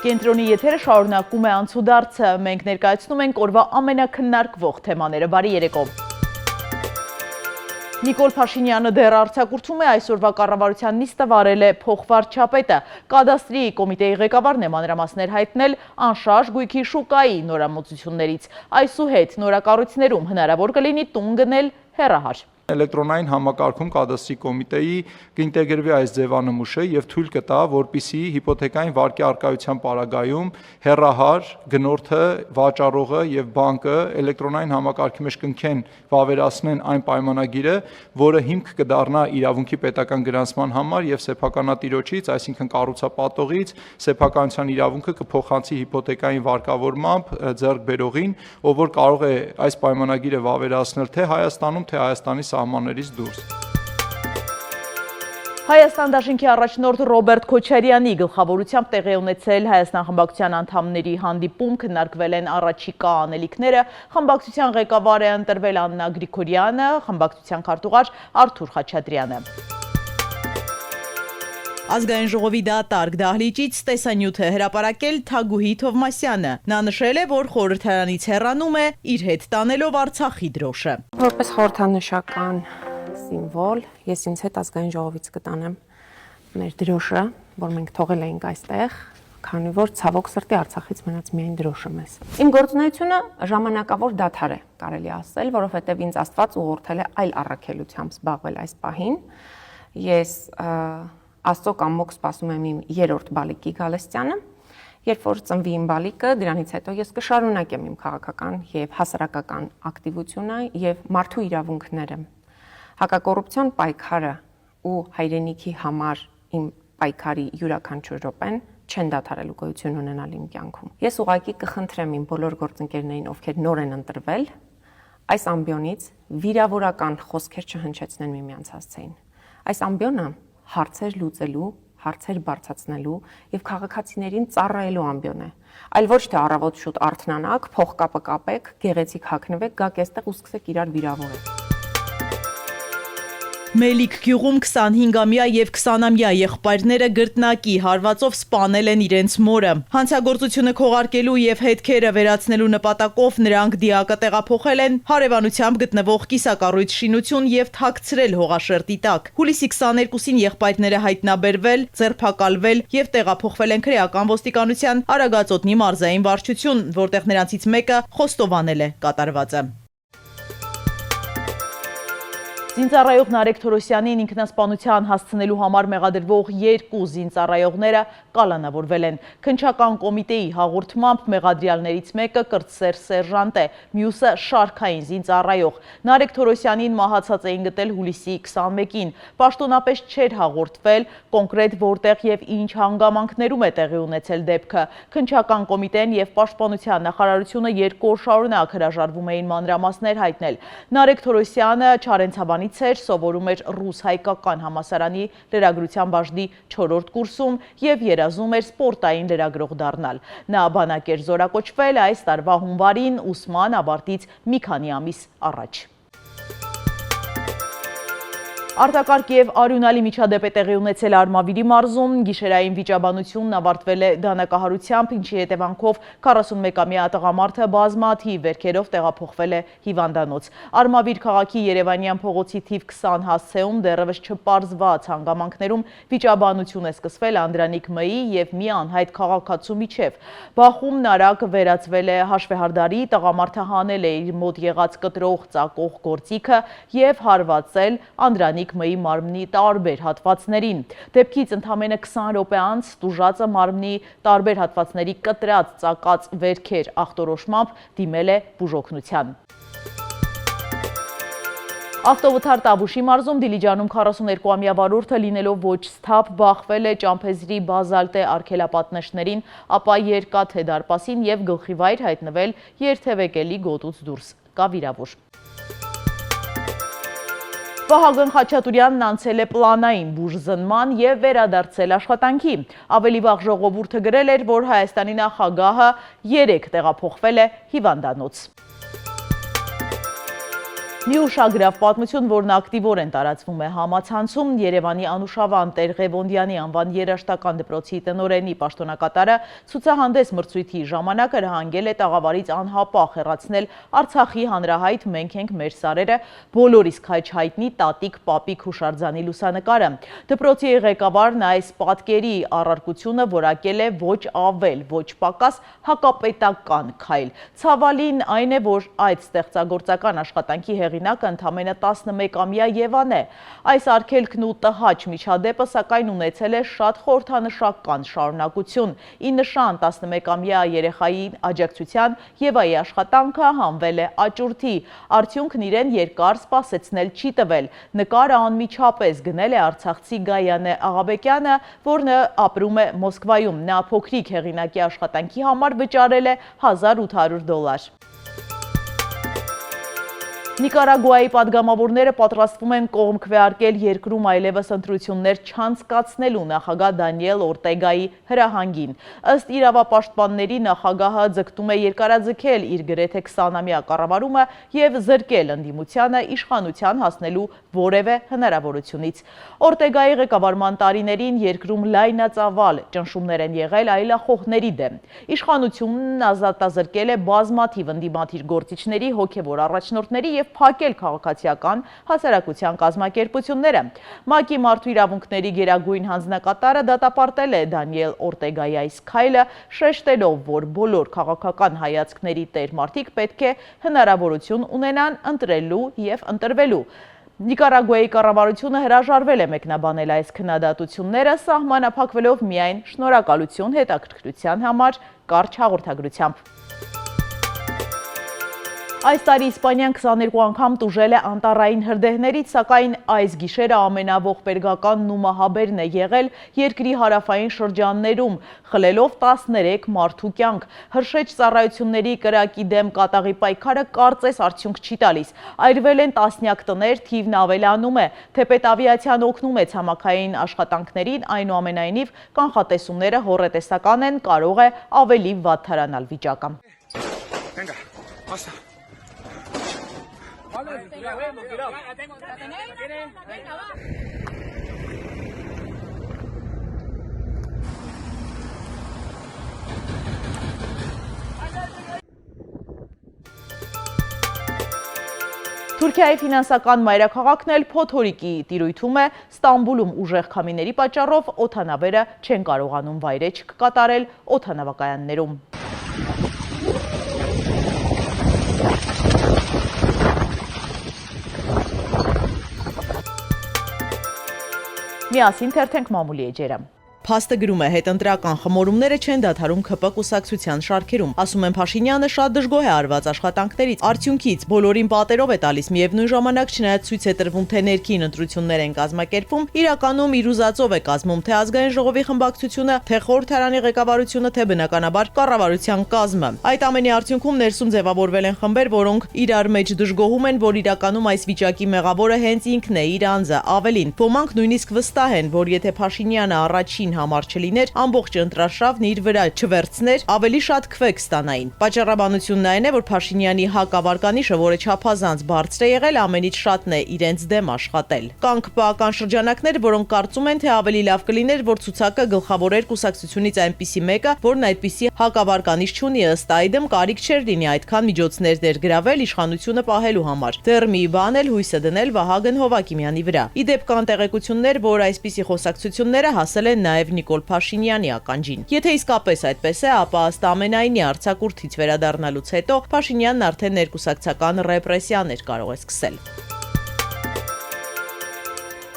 Կենտրոնի եթերը շարունակում է անցուդարձը, մենք ներկայացնում ենք օրվա ամենաքննարկվող թեմաները, բարի երեկո։ Նիկոլ Փաշինյանը դեռ արձակուրդում է, այսօրվա կառավարության նիստը վարել է փոխվարչապետը, կադաստրի կոմիտեի ղեկավարն է մանրամասներ հայտնել անշարժ գույքի շուկայի նորամուծություններից, այսուհետ նորակառույցներում հնարավոր կլինի տուն գնել հեռահար։ Էլեկտրոնային համակարգում կադաստրի կոմիտեի կինտեգրվի այս ձևանմուշը եւ թույլ կտա, որպիսի հիպոթեկային վարկի արկայության պարագայում հեռահար, գնորդը, վաճառողը եւ բանկը էլեկտրոնային համակարգի մեջ կնքեն վավերացնեն այն պայմանագիրը, որը հիմք կդառնա իրավունքի պետական գրանցման համար եւ սեփականատիրոջից, այսինքն կառուցապատողից սեփականության իրավունքը կփոխանցի հիպոթեկային վարկավորմամբ ձեռք բերողին, ով որ կարող է այս պայմանագիրը վավերացնել թե Հայաստանում, թե Հայաստանի սահմաններից դուրս։ Հայաստան դաշինքի առաջնորդ Ռոբերտ Քոչարյանի գլխավորությամբ տեղի ունեցել Հայաստան խմբակցության անդամների հանդիպում, քննարկվել են առաջիկա անելիքները, խմբակցության ղեկավար է ընտրվել Աննա Գրիգորյանը, խմբակցության քարտուղար Արթուր Խաչատրյանը։ Ազգային ժողովի դատարկ դահլիճից տեսանյութ է հրապարակել Թագուհի Թովմասյանը։ Նա նշել է, որ խորհրդարանից հեռանում է իր հետ տանելով Արցախի դրոշը։ Որպես խորհրդանշական սիմվոլ, ես ինձ հետ ազգային ժողովից կտանեմ մեր դրոշը, որ մենք թողել էինք այստեղ, քանի որ ցավոք սրտի Արցախից մնաց միայն դրոշը մեզ։ Իմ գործունեությունը ժամանակավոր դադար է, կարելի ասել, որովհետև ինձ Աստված ուղղորդել է այլ առաքելությամբ զբաղվել այս պահին։ Ես Աստծո կամոք սպասում եմ իմ երրորդ բալիկի Գալստյանը, երբ որ ծնվի իմ բալիկը, դրանից հետո ես կշարունակեմ իմ քաղաքական եւ հասարակական ակտիվությունը եւ մարդու իրավունքները։ Հակակոռուպցիոն պայքարը ու հայրենիքի համար իմ պայքարի յուրաքանչյուր րոպեն չեն դադարելու գոյություն ունենալ իմ կյանքում։ Ես ուղղակի կխնդրեմ իմ բոլոր գործընկերներին, ովքեր նոր են ընտրվել, այս ամբիոնից վիրավորական խոսքեր չհնչեցնեն միմյանց հասցեին։ Այս ամբիոնը հարցեր լուծելու, հարցեր բարձրացնելու եւ քաղաքացիներին ծառայելու ամբիոն է։ Այլ ոչ թե առավոտ շուտ արթնանաք, փողկապը կապեք, գեղեցիկ հագնվեք, գաք այստեղ ու սկսեք իրար վիրավորել։ Մելիք գյուղում 25-ամյա եւ 20-ամյա եղբայրները գրտնակի հարվածով սպանել են իրենց մորը։ Հանցագործությունը քողարկելու եւ հետքերը վերացնելու նպատակով նրանք դիակը տեղափոխել են հարևանությամբ գտնվող կիսակառույց շինություն եւ թաքցրել հողաշերտի տակ։ Հուլիսի 22-ին եղբայրները հայտնաբերվել, ձերբակալվել եւ տեղափոխվել են քրեական ոստիկանության Արագածոտնի մարզային վարչություն, որտեղ նրանցից մեկը խոստովանել է կատարվածը։ Զինծառայող Նարեկ Թորոսյանին ինքնասպանության հասցնելու համար մեղադրվող 2 զինծառայողները կալանավորվել են։ Քննչական կոմիտեի հաղորդմամբ մեղադրյալներից մեկը կրտսեր սերժանտ է, մյուսը շարքային զինծառայող։ Նարեկ Թորոսյանին մահացած էին գտել հուլիսի 21-ին։ Պաշտոնապես չէր հաղորդվել կոնկրետ որտեղ եւ ինչ հանգամանքներում է տեղի ունեցել դեպքը։ Քննչական կոմիտեն եւ Պաշտպանության նախարարությունը 2 օր շարունակ հրաժարվում էին մանրամասներ հայտնել։ Նարեկ Թորոսյանը Չարենցաբան սովորում էր ռուս-հայկական համալսարանի լրագրության բաժնի 4-րդ կուրսում եւ երազում էր սպորտային լրագրող դառնալ։ Նա բանակ էր զորակոչվել այս տարվա հունվարին ուսման ավարտից մի քանի ամիս առաջ։ Արտակարգ եւ արյունալի միջադեպ է տեղի ունեցել Արմավիրի մարզում, գիշերային վիճաբանությունն ավարտվել է դանակահարությամբ, ինչի հետևանքով 41-ամյա տղամարդը բազմաթիվ վերքերով տեղափոխվել է հիվանդանոց։ Արմավիր քաղաքի Երևանյան փողոցի թիվ 20 հասցեում դեռևս չպարզված հանգամանքներում վիճաբանություն է սկսվել Անդրանիկ Մ-ի եւ մի անհայտ քաղաքացու միջև։ Բախումն արագ վերածվել է հաշվեհարդարի, տղամարդը հանել է իր մոտ եղած կտրող ծակող գործիքը եւ հարվածել Անդրանիկ Մ-ի մարմնի տարբեր հատվածներին։ Դեպքից ընդամենը 20 րոպե անց տուժածը մարմնի տարբեր հատվածների կտրած ծակած վերքեր ախտորոշմամբ դիմել է բուժօգնության։ Ավտովթար Տավուշի մարզում Դիլիջանում 42-ամյա վարորդը լինելով ոչ սթափ բախվել է ճամփեզրի բազալտե արգելապատնեշներին, ապա երկաթե դարպասին եւ գլխիվայր հայտնվել երթևեկելի գոտուց դուրս կա վիրավոր։ Վահագն Խաչատուրյանն անցել է պլանային բուժզնման եւ վերադարձել աշխատանքի։ Ավելի վաղ ժողովուրդը գրել էր, որ Հայաստանի նախագահը 3 տեղափոխվել է հիվանդանոց։ Մի ուշագրավ պատմություն, որն ակտիվորեն տարածվում է համացանցում, Երևանի Անուշավան Տեր Ղևոնդյանի անվան երաժշտական դպրոցի տնօրենի պաշտոնակատարը ցուցահանդես մրցույթի ժամանակ հրահանգել է տաղավարից անհապաղ հեռացնել Արցախի հանրահայտ «Մենք ենք մեր սարերը» բոլորիս քաջ հայտնի Տատիկ Պապիկ հուշարձանի լուսանկարը։ Դպրոցի ղեկավարն այս պատկերի առարկությունը որակել է ոչ ավել, ոչ պակաս հակապետական քայլ։ Ցավալին այն է, որ այդ ստեղծագործական աշխատանքի հեղինակը ընդամենը 11-ամյա Եվան է։ Այս արգելքն ու տհաճ միջադեպը սակայն ունեցել է շատ խորհրդանշական շարունակություն։ Ի նշան 11-ամյա երեխայի աջակցության Եվայի աշխատանքը հանվել է աճուրդի։ Արդյունքն իրեն երկար սպասեցնել չի տվել։ Նկարը անմիջապես գնել է արցախցի Գայանե Աղաբեկյանը, որն ապրում է Մոսկվայում։ Նա փոքրիկ հեղինակի աշխատանքի համար վճարել է $1800։ Նիկարագուայի պատգամավորները պատրաստվում են կողմ քվեարկել երկրում այլևս ընտրություններ չանցկացնելու նախագահ Դանիել Օրտեգայի հրահանգին։ Ըստ իրավապաշտպանների նախագահը ձգտում է երկարաձգել իր գրեթե 20-ամյա կառավարումը եւ զրկել ընդդիմությանը իշխանության հասնելու որևէ հնարավորությունից։ Օրտեգայի ղեկավարման տարիներին երկրում լայնածավալ ճնշումներ են եղել այլախոհների դեմ։ Իշխանությունն ազատազրկել է բազմաթիվ ընդդիմադիր գործիչների, հոգևոր առաջնորդների և փակել քաղաքացիական հասարակության կազմակերպությունները։ ՄԱԿ-ի մարդու իրավունքների գերագույն հանձնակատարը դատապարտել է Դանիել Օրտեգայի այս քայլը, շեշտելով, որ բոլոր քաղաքական հայացքների տեր մարդիկ պետք է հնարավորություն ունենան ընտրելու և ընտրվելու։ Նիկարագուայի կառավարությունը հրաժարվել է մեկնաբանել այս քննադատությունները, սահմանափակվելով միայն շնորհակալություն հետաքրքրության համար կարճ հաղորդագրությամբ։ Այս տարի Իսպանիան 22 անգամ տուժել է անտառային հրդեհներից, սակայն այս գիշերը ամենաողբերգականն ու մահաբերն է եղել երկրի հարավային շրջաններում, խլելով 13 մարդու կյանք։ Հրշեջ ծառայությունների կրակի դեմ կատաղի պայքարը կարծես արդյունք չի տալիս։ Այրվել են տասնյակ տներ, թիվն ավելանում է։ Թեպետ ավիացիան օգնում է ցամաքային աշխատանքներին, այնուամենայնիվ կանխատեսումները հոռետեսական են, կարող է ավելի վատթարանալ վիճակը։ Թուրքիայի ֆինանսական մայրաքաղաքն էլ փոթորիկի տիրույթում է, Ստամբուլում ուժեղ քամիների պատճառով օդանավերը չեն կարողանում վայրէջք կատարել օդանավակայաններում։ Միասին թերթենք մամուլի էջերը։ Փաստը գրում է, հետընտրական խմորումները չեն դադարում ՔՊ կուսակցության շարքերում։ Ասում են Փաշինյանը շատ դժգոհ է արված աշխատանքներից, արդյունքից բոլորին պատերով է տալիս, միևնույն ժամանակ չնայած ցույց է տրվում, թե ներքին ընտրություններ են կազմակերպվում, իրականում իր ուզածով է կազմում թե ազգային ժողովի խմբակցությունը, թե խորհրդարանի ղեկավարությունը, թե բնականաբար կառավարության կազմը։ Այդ ամենի արդյունքում ներսում ձևավորվել են խմբեր, որոնք իրար մեջ դժգոհում են, որ իրականում այս վիճակի մեղավորը հենց ինքն է, իր անձը, ավելին։ Ոմանք նույնիսկ վստահ են, որ եթե Փաշինյանը առաջին համար չլիներ, ամբողջ ընտրարշավն իր վրա չվերցներ, ավելի շատ քվե կստանային։ Պատճառաբանությունն այն է, որ Փաշինյանի հակավարկանիշը, որը չափազանց բարձր է եղել, ամենից շատն է իրենց դեմ աշխատել։ Կան ԿՊԱ-ական շրջանակներ, որոնք կարծում են, թե ավելի լավ կլիներ, որ ցուցակը գլխավորեր կուսակցությունից այնպիսի մեկը, որն այդպիսի հակավարկանիշ չունի, ըստ այդմ կարիք չէր լինի այդքան միջոցներ ներգրավել իշխանությունը պահելու համար։ Դեռ մի բան էլ հույսը դնել Վահագն Հովակիմյանի վրա։ Ի դեպ կան տեղեկություններ, որ այսպիսի խոսակցությունները հասել են նաև Նիկոլ Փաշինյանի ականջին։ Եթե իսկապես այդպես է, ապա ըստ ամենայնի արձակուրդից վերադառնալուց հետո Փաշինյանն արդեն ներկուսակցական ռեպրեսիաներ կարող է սկսել։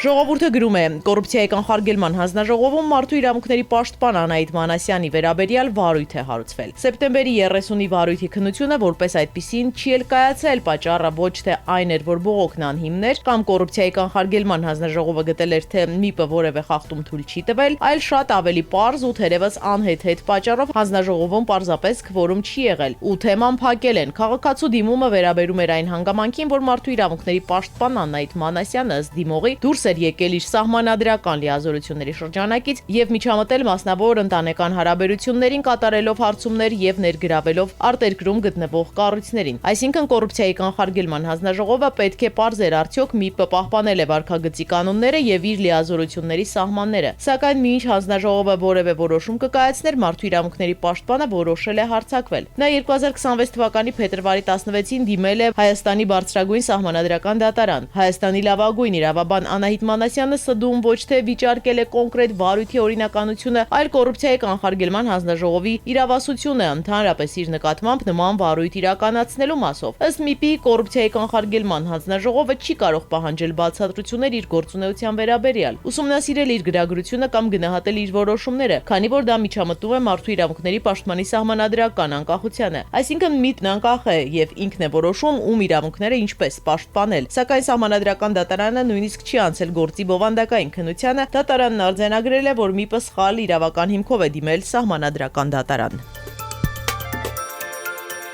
Ժողովուրդը գրում է, կոռուպցիայի կանխարգելման հանձնաժողովում մարդու իրավունքների պաշտպան Անահիտ Մանասյանի վերաբերյալ վարույթ է հարուցվել։ Սեպտեմբերի 30-ի վարույթի քննությունը որպես այդպիսին չի էլ կայացել, պատճառը ոչ թե այն էր, որ բողոքն անհիմն էր, կամ կոռուպցիայի կանխարգելման հանձնաժողովը գտել էր, թե ՄԻՊ-ը որևէ խախտում թույլ չի տվել, այլ շատ ավելի պարզ ու թերևս անհեթեթ պատճառով հանձնաժողովում պարզապես քվորում չի եղել ու թեման փակել են։ Քաղաքացու դիմումը վերաբերում էր այն հանգամանքին, որ մարդու իրավունքների պաշտպան Անահիտ Մանասյանը ըստ դիմողի դուրս էր եկել իր սահմանադրական լիազորությունների շրջանակից եւ միջամտել մասնավոր ընտանեկան հարաբերություններին կատարելով հարցումներ եւ ներգրավելով արտերկրում գտնվող կառույցներին։ Այսինքն կոռուպցիայի կանխարգելման հանձնաժողովը պետք է պարզեր արդյոք ՄԻՊ-ը պահպանել է վարքագծի կանոնները եւ իր լիազորությունների սահմանները։ Սակայն մինչ հանձնաժողովը որևէ որոշում կկայացներ, Մարդու իրավունքների պաշտպանը որոշել է հարձակվել։ Նա 2026 թվականի փետրվարի 16-ին դիմել է Հայաստանի բարձրագույն սահմանադրական դատարան։ Հայաստանի լավագույն իրավաբան Անահիտ Մանասյանը սդում ոչ թե վիճարկել է կոնկրետ վարույթի օրինականությունը, այլ կոռուպցիայի կանխարգելման հանձնաժողովի իրավասությունը ընդհանրապես իր նկատմամբ նման վարույթ իրականացնելու մասով։ Ըստ ՄԻՊ-ի կոռուպցիայի կանխարգելման հանձնաժողովը չի կարող պահանջել բացատրություններ իր գործունեության վերաբերյալ, ուսումնասիրել իր գրագրությունը կամ գնահատել իր որոշումները, քանի որ դա միջամտում է Մարդու իրավունքների պաշտպանի սահմանադրական անկախությանը։ Այսինքն ՄԻՊ-ն անկախ է եւ ինքն է որոշում ում իրավունքները ինչպես պաշտպանել։ Սակայն սահմանադրական դատարանը նույնիսկ չի անցել գործի բովանդակային քննությանը, դատարանն արձանագրել է, որ ՄԻՊ-ը սխալ իրավական հիմքով է դիմել սահմանադրական դատարան։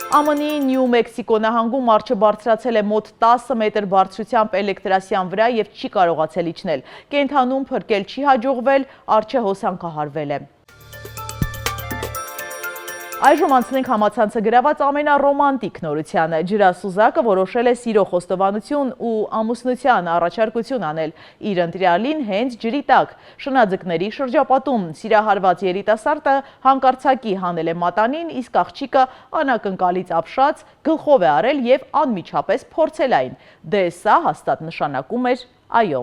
ԱՄՆ-ի Նյու Մեքսիկո նահանգում մարջը բարձրացել է մոտ 10 մետր բարձրությամբ էլեկտրասյան վրա եւ չի կարողացել իջնել։ Կենդանում փրկել չի հաջողվել, արջը հոսանքահարվել է։ Այժմ անցնենք համացանցը գրաված ամենառոմանտիկ նորությանը։ Ջրասուզակը որոշել է սիրո խոստովանություն ու ամուսնության առաջարկություն անել իր ընտրյալին հենց ջրի տակ։ Շնաձկների շրջապատում սիրահարված երիտասարդը հանկարծակի հանել է մատանին, իսկ աղջիկը անակնկալից ապշած գլխով է արել եւ անմիջապես փորձել այն։ Դե սա հաստատ նշանակում էր այո։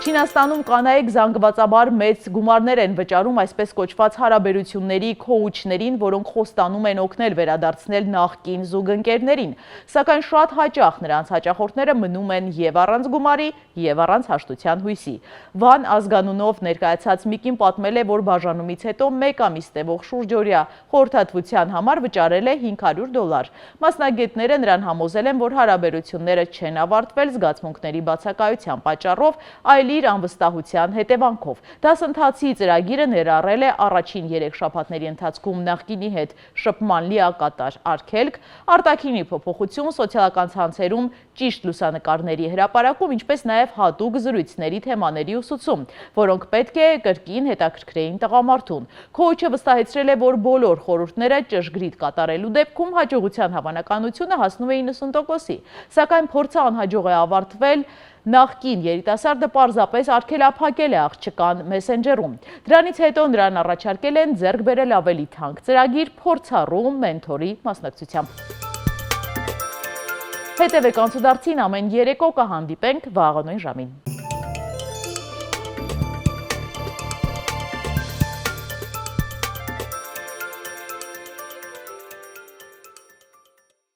Չինաստանում կանայք զանգվածաբար մեծ գումարներ են վճարում այսպես կոչված հարաբերությունների քոուչներին, որոնք խոստանում են օգնել վերադարձնել նախկին զուգընկերներին, սակայն շատ հաճախ նրանց հաճախորդները մնում են եւ առանց գումարի, եւ առանց հաշտության հույսի։ Վան ազգանունով ներկայացած Միկին պատմել է, որ բաժանումից հետո 1 ամիս տևող շուրջօրյա խորհրդատվության համար վճարել է $500։ Մասնագետները նրան համոզել են, որ հարաբերությունները չեն ավարտվել զգացմունքների բացակայության պատճառով, այլ իր անվստահության հետևանքով։ Դասընթացի ծրագիրը ներառել է առաջին 3 շաբաթների ընթացքում նախկինի հետ շփման լիակատար արգելք, արտաքինի փոփոխություն, սոցիալական ցանցերում ճիշտ լուսանկարների հրապարակում, ինչպես նաև հատուկ զրույցների թեմաների ուսուցում, որոնք պետք է կրկին հետաքրքրեին տղամարդուն։ Քոուչը վստահեցրել է, որ բոլոր խորհուրդները ճշգրիտ կատարելու դեպքում հաջողության հավանականությունը հասնում է 90%-ի, սակայն փորձը անհաջող է ավարտվել նախկին երիտասարդը պարզապես արգելափակել է աղջկան մեսենջերում։ Դրանից հետո նրան առաջարկել են ձեռք բերել ավելի թանկ ծրագիր փորձառու մենթորի մասնակցությամբ։ Հետևեք անցուդարձին ամեն երեկո կհանդիպենք վաղը նույն ժամին։